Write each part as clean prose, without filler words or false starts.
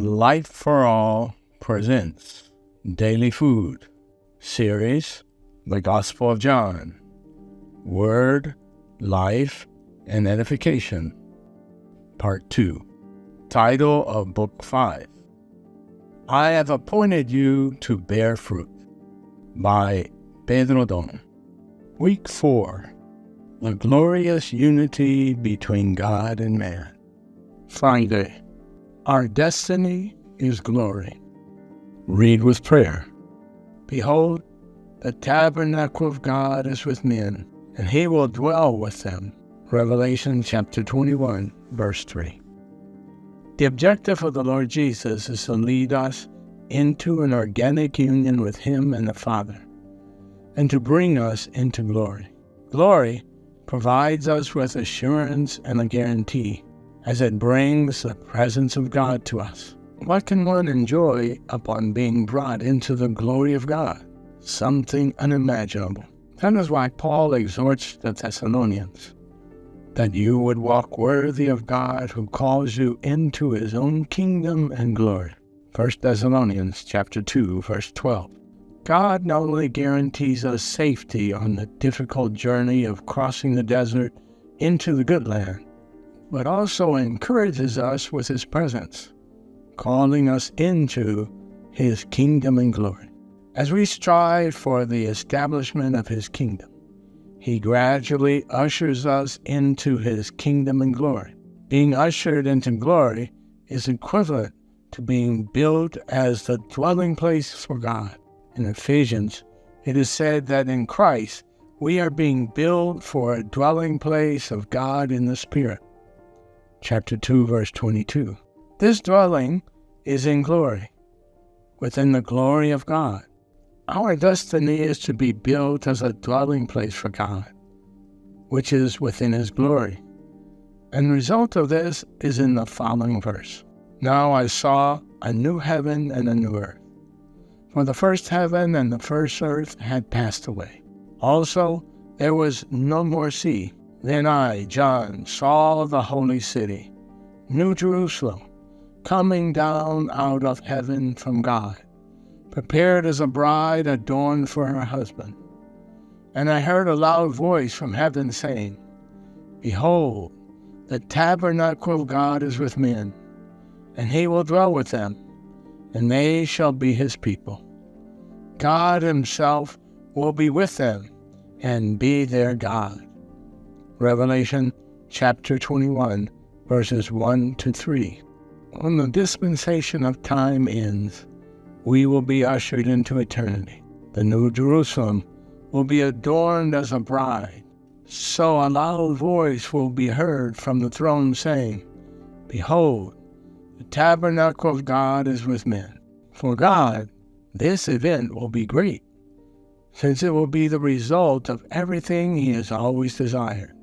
Light for All presents Daily Food Series, The Gospel of John, Word, Life, and Edification, Part 2. Title of Book 5, I Have Appointed You to Bear Fruit, by Pedro. Week 4. The Glorious Unity Between God and Man. Friday. Our destiny is glory. Read with prayer. Behold, the tabernacle of God is with men, and he will dwell with them. Revelation chapter 21, verse 3. The objective of the Lord Jesus is to lead us into an organic union with him and the Father, and to bring us into glory. Glory provides us with assurance and a guarantee, as it brings the presence of God to us. What can one enjoy upon being brought into the glory of God? Something unimaginable. That is why Paul exhorts the Thessalonians that you would walk worthy of God who calls you into his own kingdom and glory. 1 Thessalonians chapter 2, verse 12. God not only guarantees us safety on the difficult journey of crossing the desert into the good land, but also encourages us with his presence, calling us into his kingdom and glory. As we strive for the establishment of his kingdom, he gradually ushers us into his kingdom and glory. Being ushered into glory is equivalent to being built as the dwelling place for God. In Ephesians, it is said that in Christ we are being built for a dwelling place of God in the Spirit. Chapter 2, verse 22. This dwelling is in glory, within the glory of God. Our destiny is to be built as a dwelling place for God, which is within his glory. And the result of this is in the following verse. Now I saw a new heaven and a new earth. For the first heaven and the first earth had passed away. Also there was no more sea. Then I, John, saw the holy city, New Jerusalem, coming down out of heaven from God, prepared as a bride adorned for her husband. And I heard a loud voice from heaven saying, Behold, the tabernacle of God is with men, and he will dwell with them, and they shall be his people. God himself will be with them and be their God. Revelation chapter 21, verses 1 to 3. When the dispensation of time ends, we will be ushered into eternity. The New Jerusalem will be adorned as a bride. So a loud voice will be heard from the throne saying, Behold, the tabernacle of God is with men. For God, this event will be great, since it will be the result of everything he has always desired,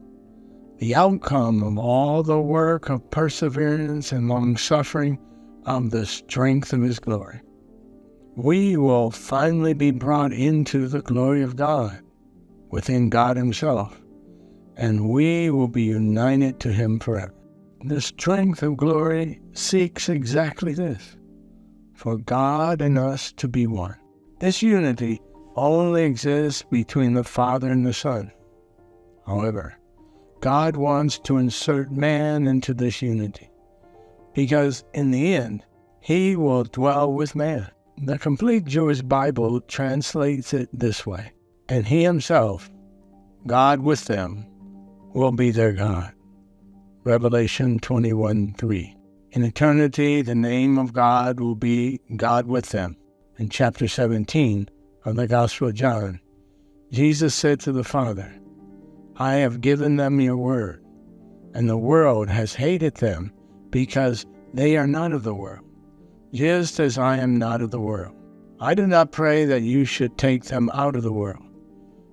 the outcome of all the work of perseverance and long-suffering of the strength of his glory. We will finally be brought into the glory of God, within God himself, and we will be united to him forever. The strength of glory seeks exactly this, for God and us to be one. This unity only exists between the Father and the Son. However, God wants to insert man into this unity, because in the end, he will dwell with man. The complete Jewish Bible translates it this way, and he himself, God with them, will be their God. Revelation 21:3. In eternity, the name of God will be God with them. In chapter 17 of the Gospel of John, Jesus said to the Father, I have given them your word, and the world has hated them because they are not of the world, just as I am not of the world. I do not pray that you should take them out of the world,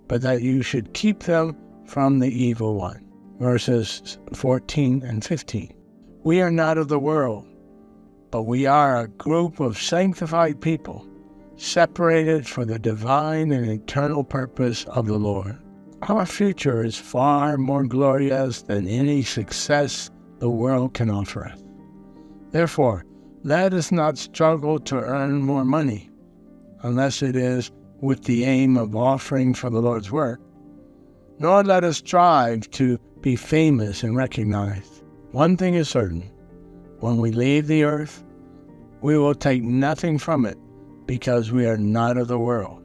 but that you should keep them from the evil one. Verses 14 and 15. We are not of the world, but we are a group of sanctified people, separated for the divine and eternal purpose of the Lord. Our future is far more glorious than any success the world can offer us. Therefore, Let us not struggle to earn more money, unless it is with the aim of offering for the Lord's work, nor let us strive to be famous and recognized. One thing is certain: when we leave the earth, we will take nothing from it, because we are not of the world,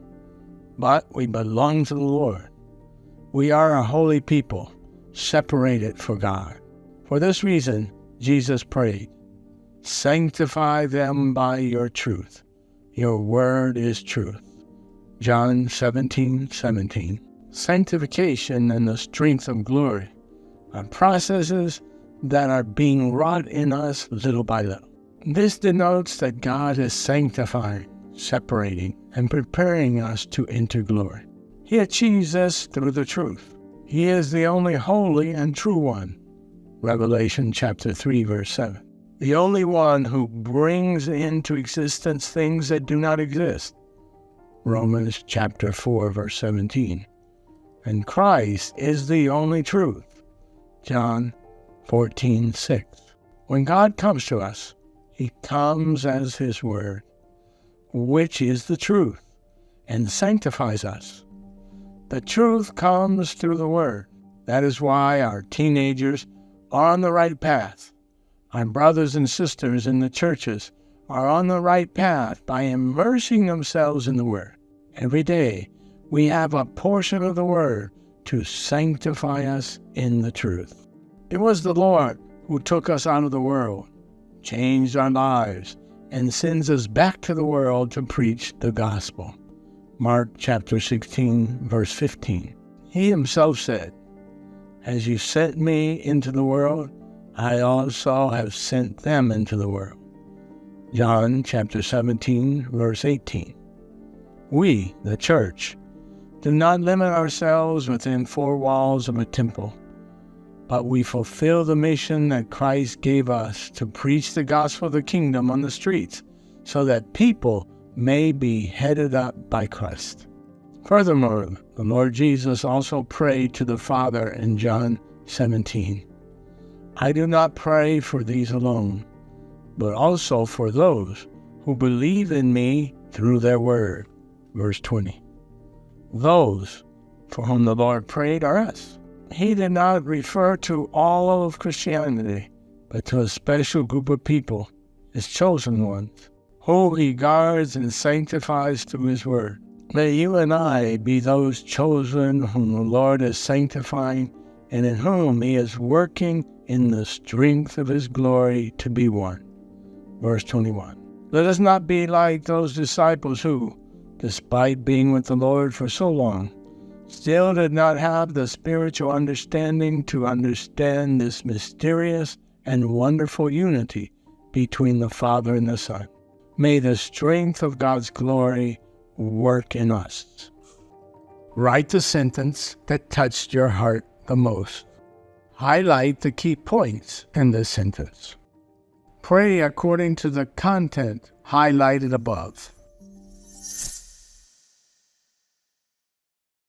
but we belong to the Lord. We are a holy people, separated for God. For this reason, Jesus prayed, "Sanctify them by your truth. Your word is truth." John 17:17. Sanctification and the strength of glory are processes that are being wrought in us little by little. This denotes that God is sanctifying, separating, and preparing us to enter glory. He achieves this through the truth. He is the only holy and true one. Revelation chapter 3, verse 7. The only one who brings into existence things that do not exist. Romans chapter 4, verse 17. And Christ is the only truth. John 14:6. When God comes to us, He comes as His Word, which is the truth, and sanctifies us. The truth comes through the Word. That is why our teenagers are on the right path. Our brothers and sisters in the churches are on the right path by immersing themselves in the Word. Every day, we have a portion of the Word to sanctify us in the truth. It was the Lord who took us out of the world, changed our lives, and sends us back to the world to preach the gospel. Mark chapter 16, verse 15. He Himself said, "As you sent me into the world, I also have sent them into the world." John chapter 17, verse 18. We, the church, do not limit ourselves within four walls of a temple, but we fulfill the mission that Christ gave us to preach the gospel of the kingdom on the streets, so that people may be headed up by Christ. Furthermore, the Lord Jesus also prayed to the Father in John 17, "I do not pray for these alone, but also for those who believe in me through their word." Verse 20. Those for whom the Lord prayed are us. He did not refer to all of Christianity, but to a special group of people, His chosen ones, who He guards and sanctifies through His word. May you and I be those chosen whom the Lord is sanctifying and in whom He is working in the strength of His glory to be one. Verse 21. Let us not be like those disciples who, despite being with the Lord for so long, still did not have the spiritual understanding to understand this mysterious and wonderful unity between the Father and the Son. May the strength of God's glory work in us. Write the sentence that touched your heart the most. Highlight the key points in this sentence. Pray according to the content highlighted above.